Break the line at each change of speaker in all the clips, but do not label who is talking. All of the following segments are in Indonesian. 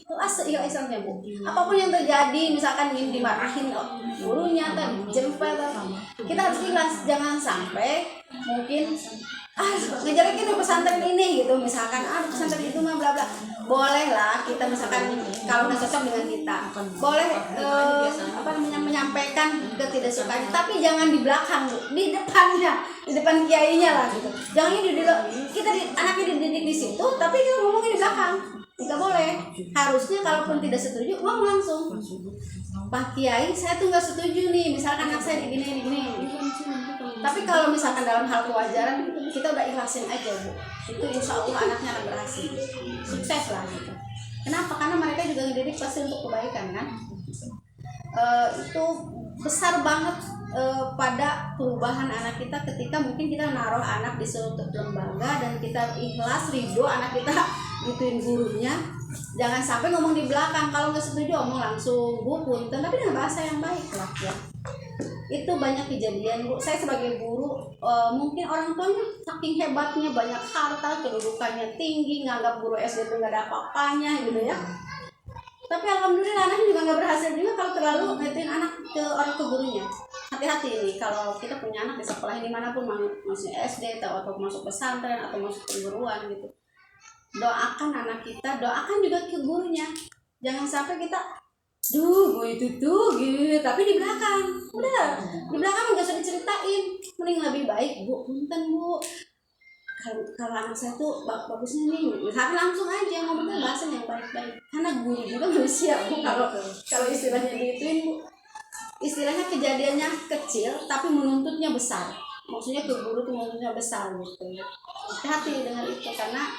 seikhlasnya Bu. Apapun yang terjadi, misalkan ingin dimarahin gurunya atau jempel, kita harus ikhlas. Jangan sampai mungkin ngejelekin pesantren ini gitu, misalkan pesantren itu mah bla bla. Boleh lah kita misalkan kalau nggak cocok dengan kita, boleh menyampaikan ketidaksukaan, tapi jangan di belakang Bu, di depannya, di depan kiainya lah gitu. Jangan kita anaknya dididik di situ, tapi kita ngomongin di belakang, nggak boleh. Harusnya kalaupun tidak setuju, ngomong langsung, Pak Kiai saya tuh nggak setuju nih, misalkan anak saya digini. Tapi kalau misalkan dalam hal kewajaran, kita udah ikhlasin aja Bu, itu insya Allah anaknya akan berhasil, sukses lah gitu. Kenapa? Karena mereka juga ngedidik pasti untuk kebaikan kan. Itu besar banget pada perubahan anak kita ketika mungkin kita naruh anak di suatu lembaga dan kita ikhlas ridho anak kita gituin gurunya. Jangan sampai ngomong di belakang, kalau nggak setuju omong langsung Bu punten, tapi dengan bahasa yang baik lah ya. Itu banyak kejadian Bu. Saya sebagai guru mungkin orang tuanya saking hebatnya, banyak harta, kedudukannya tinggi, nganggap guru SD itu nggak ada apa-apanya gitu ya. Tapi alhamdulillah anaknya juga nggak berhasil juga kalau terlalu ngeliatin anak ke gurunya. Hati-hati nih kalau kita punya anak di sekolah ini manapun, masuk SD atau masuk pesantren atau masuk perguruan gitu. Doakan anak kita, doakan juga ke gurunya. Jangan sampai kita gue itu tuh gitu, tapi di belakang udah di belakang nggak usah diceritain. Mending lebih baik Bu punten Bu, kalau anak saya tuh bagusnya nih, misalkan langsung aja ngomongnya bahasa yang baik-baik, karena guru juga manusia Bu. Kalau istilahnya diituin Bu, istilahnya kejadiannya kecil tapi menuntutnya besar, maksudnya ke guru tuh menuntutnya besar gitu. Hati-hati dengan itu, karena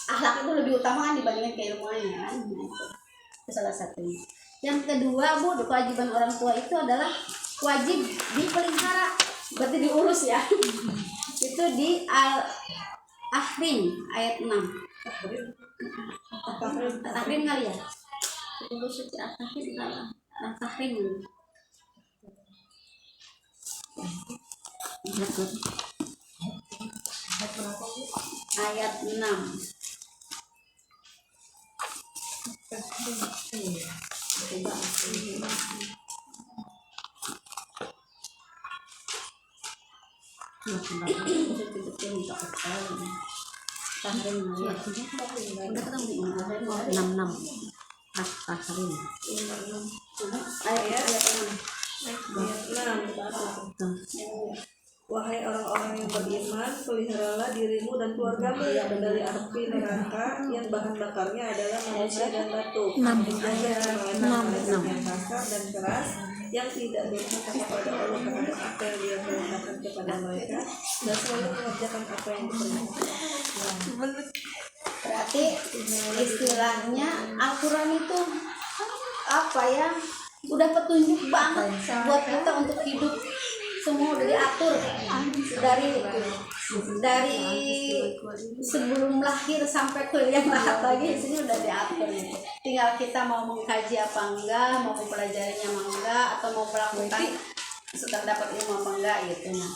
akhlak itu lebih utama kan dibandingkan keilmuannya kan. Itu salah satunya. Yang kedua Bu, kewajiban orang tua itu adalah wajib dipelihara, berarti diurus ya. Itu di Al-Ahrim ayat 6. Al-Ahrim kali ya? Itu suci Al-Ahrim. Al-Ahrim ayat 6.
Wahai orang-orang yang beriman, peliharalah dirimu dan keluargamu dari api neraka yang bahan bakarnya adalah manusia dan batu. Jangan yang kasar dan keras, yang tidak berhak kepada Allah terhadap apa yang Dia perintahkan kepada mereka, dan selalu mengerjakan apa yang diperintahkan.
Berarti istilahnya Al-Quran itu apa ya? Udah petunjuk banget buat kita untuk hidup. Semua udah diatur dari sebelum lahir sampai kuliah lagi, di sini udah diatur gitu. Tinggal kita mau mengkaji apa enggak, mau mempelajarinya apa enggak, atau mau melakukan setelah dapat ilmu apa enggak gitu. Nah,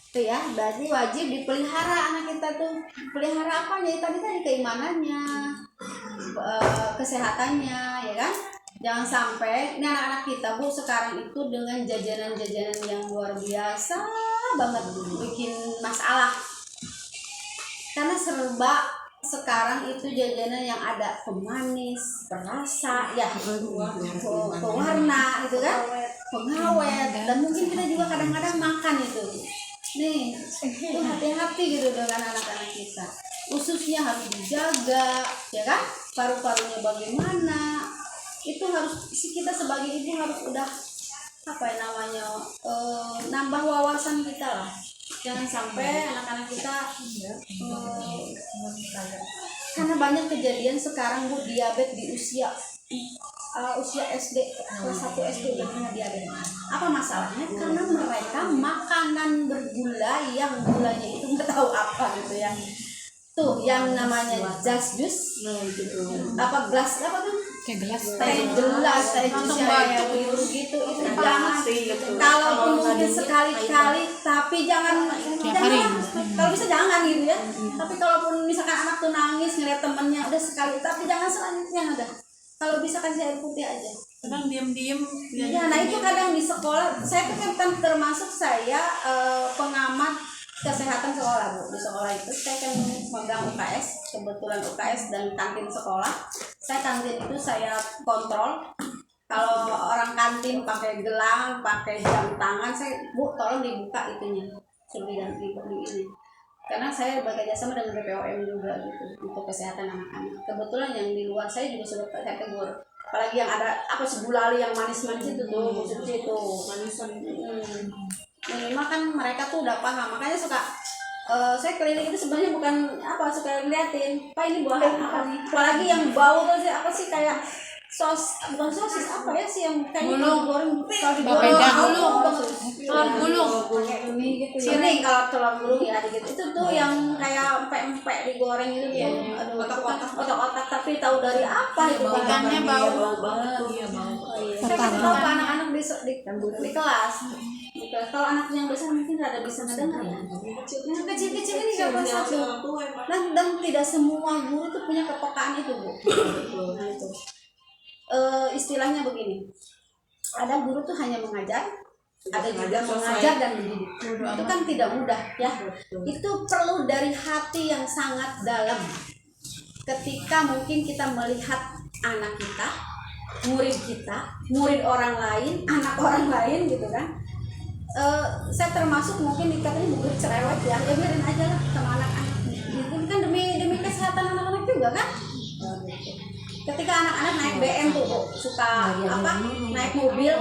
itu ya, berarti wajib dipelihara anak kita tuh. Pelihara apanya? Tadi keimanannya, kesehatannya, ya kan? Jangan sampai ini anak-anak kita Bu sekarang itu dengan jajanan-jajanan yang luar biasa banget bikin masalah. Karena serba sekarang itu jajanan yang ada pemanis, perasa, ya pewarna gitu kan, pengawet, dan mungkin kita juga kadang-kadang makan itu. Nih, itu hati-hati gitu dengan anak-anak kita. Ususnya harus dijaga, ya kan? Paru-parunya bagaimana? Itu harus kita sebagai ibu harus udah nambah wawasan kita lah. Jangan sampai anak-anak kita karena banyak kejadian sekarang Bu, diabetes di usia SD kelas 1 SD udah kena diabetes. Apa masalahnya? Karena mereka makanan bergula yang gulanya itu nggak tahu apa gitu ya. Tuh yang namanya jus apa gelas apa tuh? Teh gelas yang biru gitu, itu jangan sih gitu. Kalaupun mungkin sekali-kali, tapi jangan kalau bisa jangan gitu ya. Tapi kalaupun misalkan anak tuh nangis ngeliat temennya udah sekali, tapi jangan selanjutnya ada. Kalau bisa kasih air putih aja.
Kadang diam-diam.
Ya, nah itu kadang di sekolah, saya tuh kan termasuk saya pengamat kesehatan sekolah Bu. Di sekolah itu saya kan megang UKS, kebetulan UKS dan kantin sekolah. Saya kantin itu saya kontrol. Kalau orang kantin pakai gelang, pakai jam tangan, saya Bu tolong dibuka itunya, suruh diganti ini. Karena saya bekerja sama dengan BPOM juga gitu untuk kesehatan anak-anak. Kebetulan yang di luar saya juga sudah saya tegur. Apalagi yang ada apa sih gulali yang manis-manis itu tuh, khususnya itu manisan. Minimal kan mereka tuh udah paham, makanya suka saya keliling itu sebenarnya bukan apa suka liatin, Pak ini buah apa nih? Apalagi yang bau tuh sih apa sih kayak bukan sosis apa ya sih yang kayaknya digoreng kalau digoreng telur gulung kayak ini gitu sini kalau telur gulung ya gitu itu tuh yang kayak empek-empek digoreng itu ya aduh otak-otak tapi tahu dari apa itu
Ikannya bau
banget. Iya, bau.
saya kasih tahu ke anak-anak di kelas kalau anak yang besar mungkin rada bisa ngedengar ya yang kecil-kecil ini nggak bisa tuh dan tidak semua guru tuh punya kepekaan itu Bu. Nah itu istilahnya begini, ada guru tuh hanya mengajar, ada juga mengajar dan mendidik. Itu kan tidak mudah ya. Itu perlu dari hati yang sangat dalam. Ketika mungkin kita melihat anak kita, murid orang lain, anak orang lain gitu kan. Saya termasuk mungkin dikatanya bukan cerewet ya biarin aja lah sama anak-anak. Itu kan demi kesehatan anak-anak juga kan. Ketika anak-anak naik BM tuh suka apa naik mobil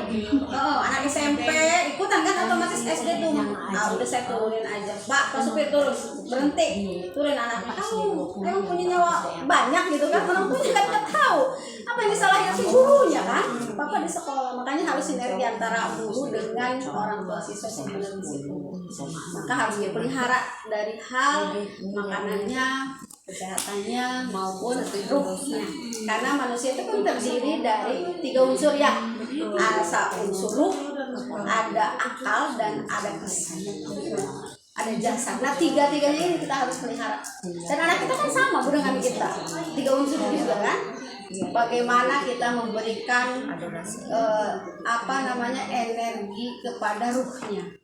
anak SMP ikutan kan otomatis SD tuh udah saya turunin aja Pak supir turun berhenti turun anak tahu emang punya nyawa banyak gitu kan orang tuh juga nggak tahu apa yang disalahin si gurunya kan Bapak di sekolah makanya harus sinergi antara guru dengan orang tua siswa sebenarnya di situ maka harus dipelihara dari hal makanannya kesehatannya maupun ruhnya karena manusia itu kan terdiri dari 3 unsur ya ada unsur ruh ada akal dan ada kesehatan ada jasad nah tiga-tiganya ini kita harus pelihara dan anak kita kan sama dengan kita 3 unsur juga kan bagaimana kita memberikan energi kepada ruhnya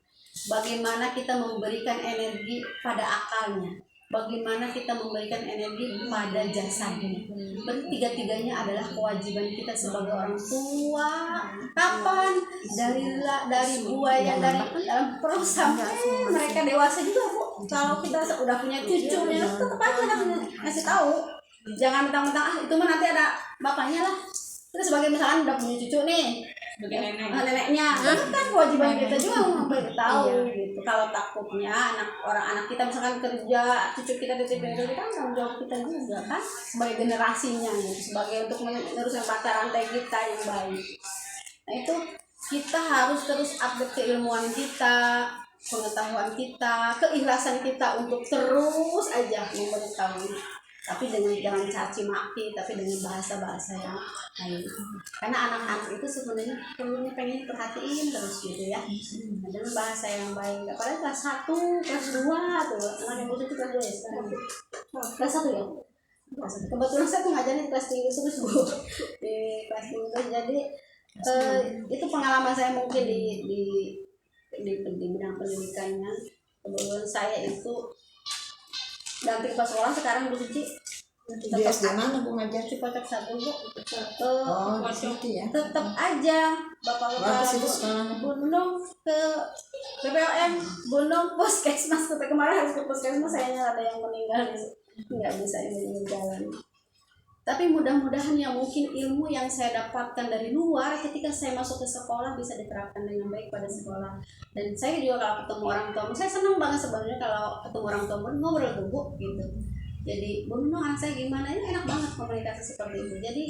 bagaimana kita memberikan energi pada akalnya bagaimana kita memberikan energi pada jasadnya. Berarti tiga-tiganya adalah kewajiban kita sebagai orang tua. Kapan? Dari buaya dari dalam perut sampai mereka dewasa juga Bu. Kalau kita udah punya cucunya, tetap aja ngasih tahu. Jangan mentang-mentang itu mah nanti ada bapaknya lah. Kita sebagai misalkan udah punya cucu nih. Neneknya itu kan kewajiban kita juga memberitahu gitu kalau takutnya anak kita misalkan kerja cucu kita titipin itu kan tanggung jawab kita juga kan sebagai generasinya gitu sebagai untuk meneruskan mata rantai kita yang baik nah itu kita harus terus update keilmuan kita pengetahuan kita keikhlasan kita untuk terus aja memberitahu tapi jangan caci maki tapi dengan bahasa yang lain karena anak-anak itu sebenarnya pengen diperhatiin terus gitu ya dengan bahasa yang baik apalagi kelas 1, kelas 2 tuh anak yang butuh itu kelas 2 ya sekarang kelas 1 ya kebetulan saya tuh ngajarin kelas 3 terus Bu di kelas 3 jadi itu pengalaman saya mungkin di bidang pendidikannya kebetulan saya itu ganti kepala sekolah sekarang Bu Cici
di SD mana Bu ngajar?
Di Pocok 1 Bu
ya.
Tetap aja bapak-bapak Bundung ke BPOM Bundung puskesmas kemarin harus ke puskesmas sayangnya ada yang meninggal nggak bisa ini jalan tapi mudah-mudahan yang mungkin ilmu yang saya dapatkan dari luar ketika saya masuk ke sekolah bisa diterapkan dengan baik pada sekolah dan saya juga kalau ketemu orang tua saya senang banget sebenarnya kalau ketemu orang tua ngobrol tuh Bu gitu jadi Bu anak saya gimana ini enak banget komunikasi seperti itu jadi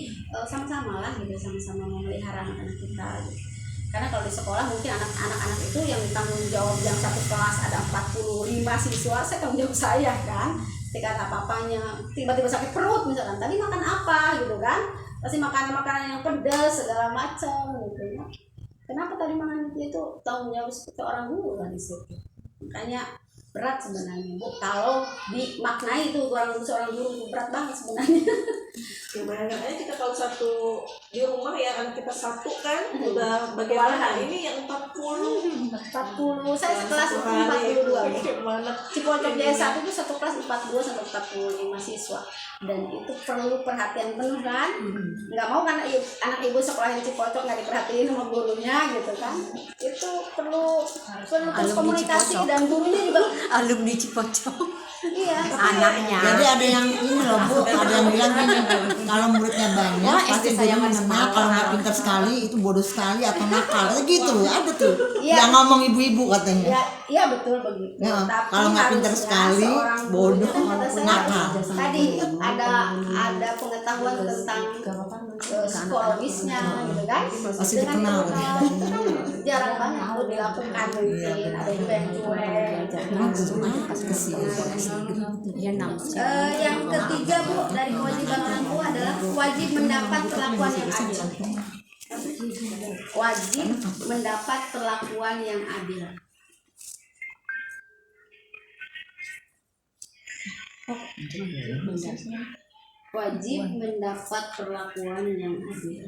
sama-sama lah gitu sama-sama memelihara anak-anak kita gitu. Karena kalau di sekolah mungkin anak-anak itu yang tanggung jawab yang satu kelas ada 45 siswa saya tanggung jawab saya kan ketika apa-apanya tiba-tiba sakit perut misalkan tadi makan apa gitu kan pasti makanan yang pedas segala macam gitu kenapa tadi makan itu tanggung jawab seperti orang guru kan di situ makanya berat sebenarnya Bu kalau dimaknai itu seorang guru itu berat banget sebenarnya.
Ya bayangkan aja kita kalau satu di rumah ya anak kita satu kan udah bagaimana ini yang 40
saya sekelas itu 42
gimana
Cipocok Jaya 1 itu satu kelas 42 sampai 45 siswa dan itu perlu perhatian penuh kan. Nggak mau kan anak ibu sekolah di Cipocok nggak diperhatiin sama gurunya gitu kan. Itu perlu terus komunikasi
Cipocok.
dan gurunya juga
Alumni Cipocok.
iya
Anaknya.
Jadi ada yang ini loh Bu, ada yang bilang gini, kalau muridnya banyak
Wah,
pasti
SD saya
gurunya
masih
mengenal,
sekolah.
kalau nggak pintar sekali itu bodoh sekali atau nakal, gitu ada tuh.
Iya.
Yang ngomong ibu-ibu katanya.
ya iya betul begitu.
Ya,
Tapi
kalau nggak pintar
harusnya
sekali,
seorang guru
bodoh,
kan kata saya
nakal.
tadi ada pengetahuan tentang psikologisnya gitu kan.
Pasti
Dengan
dikenal.
pengetahuan itu kan jarang banget tuh dilakukan mungkin ada juga yang cuek. Yang ketiga Bu dari kewajiban orang tua adalah wajib mendapat perlakuan yang adil. Wajib mendapat perlakuan yang adil. Wajib mendapat perlakuan yang adil.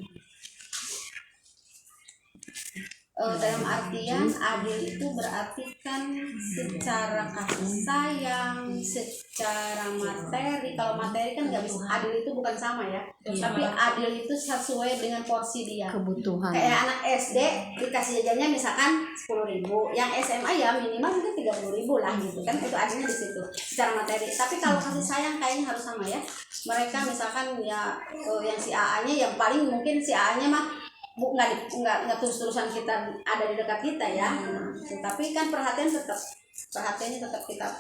Dalam artian adil itu berarti kan secara kasih sayang, secara materi. Kalau materi kan nggak bisa, adil itu bukan sama ya. Tapi adil itu sesuai dengan porsi dia.
Kebutuhan.
Kayak anak SD dikasih jajannya misalkan 10.000, yang SMA ya minimal mungkin 30.000 lah gitu kan, itu adilnya di situ secara materi. Tapi kalau kasih sayang kayaknya harus sama ya. Mereka misalkan ya yang si AA-nya yang paling mungkin si AA-nya mah nggak terus-terusan kita ada di dekat kita ya. Tapi kan perhatiannya tetap kita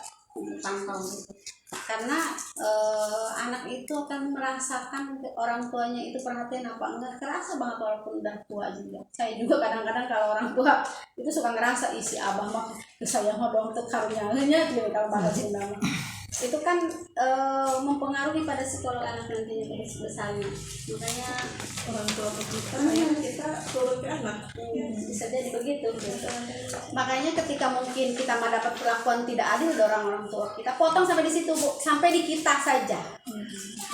pantau gitu. Karena anak itu akan merasakan orang tuanya itu perhatian apa enggak, kerasa banget walaupun udah tua juga. Saya juga kadang-kadang kalau orang tua itu suka ngerasa isi abah mah saya mau dong tuh karunyanya gitu kalau bahasa Sunda mah. Itu kan mempengaruhi pada psikolog anak nantinya pada besarnya. Makanya
orang tua kita sayang kita turun ke anak
bisa jadi begitu gitu. Makanya ketika mungkin kita mau dapat perlakuan tidak adil dari orang tua kita, potong sampai di situ Bu, sampai di kita saja.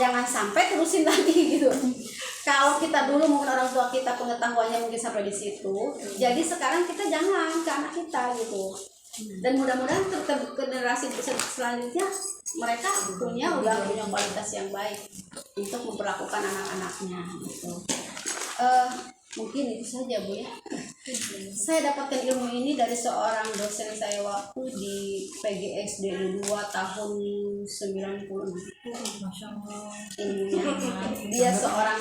Jangan sampai terusin lagi gitu. Kalau kita dulu mungkin orang tua kita pengetahuannya mungkin sampai di situ, jadi sekarang kita jangan ke anak kita gitu. Dan mudah-mudahan generasi selanjutnya mereka punya kualitas yang baik untuk memperlakukan anak-anaknya gitu. Mungkin itu saja Bu ya. Saya dapatkan ilmu ini dari seorang dosen saya waktu di PGSD 2 tahun 90. Ilmunya. Dia seorang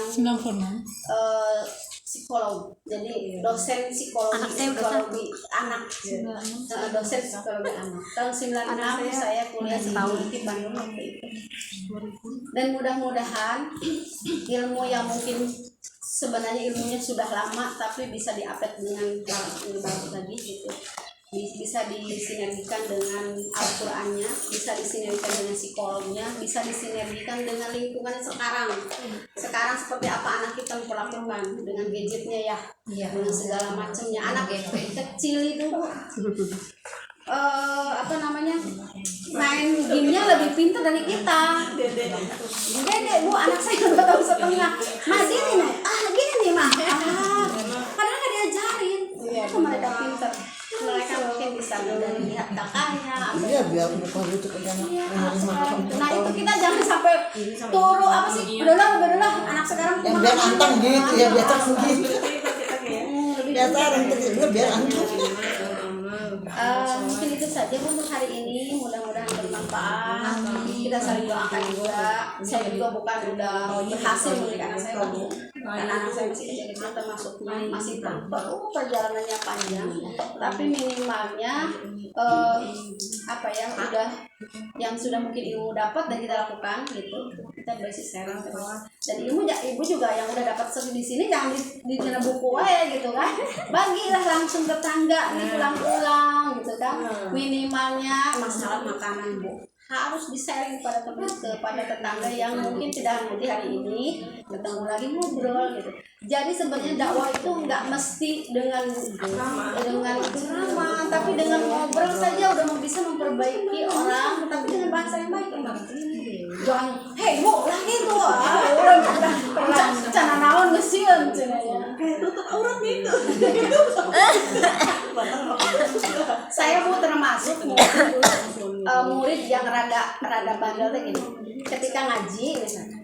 psikolog, jadi dosen psikologi anak, dosen psikologi anak. Tahun 96 saya kuliah di Bandung waktu itu. Dan mudah-mudahan ilmu yang mungkin sebenarnya ilmunya sudah lama tapi bisa diupdate dengan yang baru lagi gitu. Bisa disinergikan dengan Al-Qur'annya, bisa disinergikan dengan psikolognya, bisa disinergikan dengan lingkungan sekarang. Sekarang seperti apa anak kita memperlakukan dengan gadgetnya ya, dengan segala macamnya. Anak kecil itu main gamenya lebih pintar dari kita. Dede Bu, anak saya 2 tahun setengah. Mas ini nih, gini nih mah. Padahal nggak diajarin. Itu mereka pintar. Mereka mungkin bisa dari lihat kakaknya.
Iya biar muka lucu ke anak.
Nah itu kita jangan sampai turu apa sih? Udahlah anak sekarang.
Yang biar antang gitu ya, biar gitu.
Biar
biar antang.
Mungkin itu saja untuk hari ini, mudah-mudahan bermanfaat. Kita saling doakan juga. Saya juga bukan udah berhasil mendidik anak saya waktu karena anak saya masih kecil, termasuknya masih perjalanannya panjang, tapi minimalnya udah yang sudah mungkin ibu dapat dan kita lakukan gitu, kita beri sharing terus. Dan ibu juga yang udah dapat di sini jangan di buku aja gitu kan, bagilah langsung tetangga nih pulang-pulang gitu kan. Minimalnya masalah makanan Bu, harus di-sharing kepada tetangga yang mungkin tidak hadir hari ini, ketemu lagi ngobrol gitu. Jadi sebenarnya dakwah itu nggak mesti dengan drama, tapi dengan ngobrol saja udah bisa memperbaiki orang, tapi dengan bahasa yang baik. Jangan, hei bu, lah itu orang udah cana naon ngesian cenanya.
Tutup aurat gitu.
Saya bu termasuk murid yang rada bandel tuh gini. Ketika ngaji misalnya,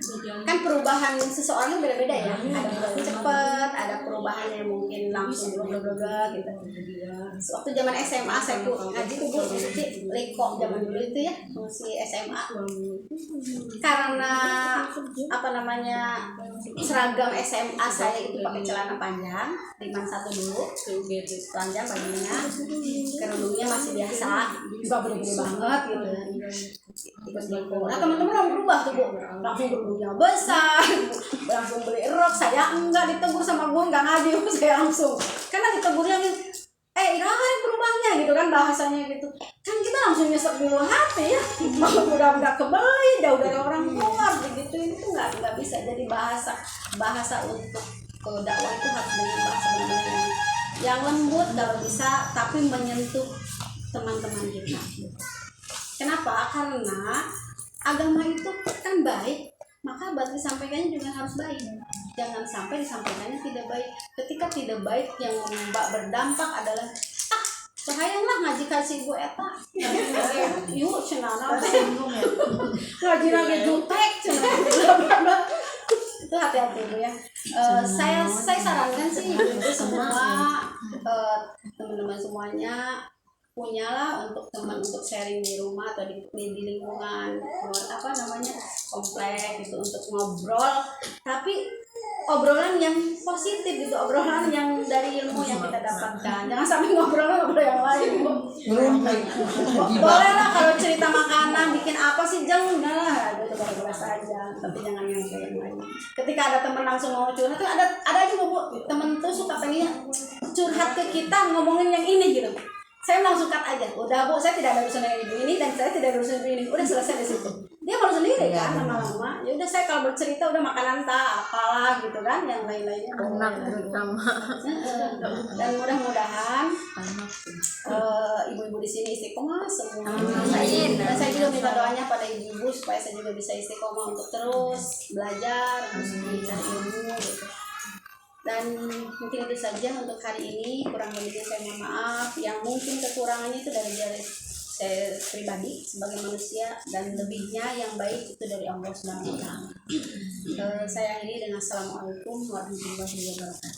kan perubahan seseorang beda-beda ya. Ada yang cepat, ada perubahan yang mungkin langsung bla gitu. Waktu zaman SMA saya tuh ngaji tuh bu, Liko zaman dulu itu ya, masih SMA. Karena seragam SMA saya itu pakai celana panjang, riman satu dulu, panjang bajunya, kerudungnya masih biasa, juga gede-gede banget gitu. Nah teman-teman orang berubah tuh bu, langsung kerudungnya besar, langsung beli rok. Saya enggak ditegur sama guru, enggak ngaji, saya langsung karena ditegurnya nih, ini berubahnya gitu kan bahasanya gitu. Kan kita langsung nyesek dulu hati ya, udah kebeli, jauh dari orang tua begitu. Itu nggak bisa. Jadi bahasa untuk dakwah itu harus dengan bahasa benar-benar yang lembut kalau bisa, tapi menyentuh teman-teman kita. Kenapa? Karena agama itu kan baik, maka berarti disampaikannya juga harus baik. Jangan sampai disampaikannya tidak baik. Ketika tidak baik, yang berdampak adalah bahayanglah ngaji kasih ibu eta. Yuk cenana ngaji lagi jutek cenana. Itu hati-hati bu ya. Saya sarankan sih ibu semua, teman-teman semuanya punyalah untuk teman untuk sharing di rumah atau di lingkungan komplek gitu, untuk ngobrol, tapi obrolan yang positif gitu, obrolan yang dari ilmu yang kita dapatkan. Jangan sampai ngobrol yang lain. Boleh lah kalau cerita makanan, bikin apa sih, jangan lah gitu, baru saja, tapi jangan yang lain. Ketika ada teman langsung mau curhat, tuh ada juga bu, teman tuh suka pengen curhat ke kita ngomongin yang ini gitu. Saya langsung cut aja, udah bu, saya tidak ada urusan dengan ibu ini dan saya tidak ada urusan dengan ibu ini, udah selesai di situ. Dia malu sendiri kan lama-lama. Ya udah, saya kalau bercerita udah makanan apalah gitu kan, yang lain-lainnya.
Anak terutama.
Dan mudah-mudahan ibu-ibu di sini istiqomah semua. Dan saya juga minta doanya pada ibu-ibu supaya saya juga bisa istiqomah untuk terus belajar, terus mencari ilmu gitu. Dan mungkin itu saja untuk hari ini. Kurang lebihnya saya mohon maaf. Yang mungkin kekurangannya itu dari saya pribadi sebagai manusia, dan lebihnya yang baik itu dari Allah Subhanahu wa Ta'ala. Saya akhiri dengan assalamualaikum warahmatullahi wabarakatuh.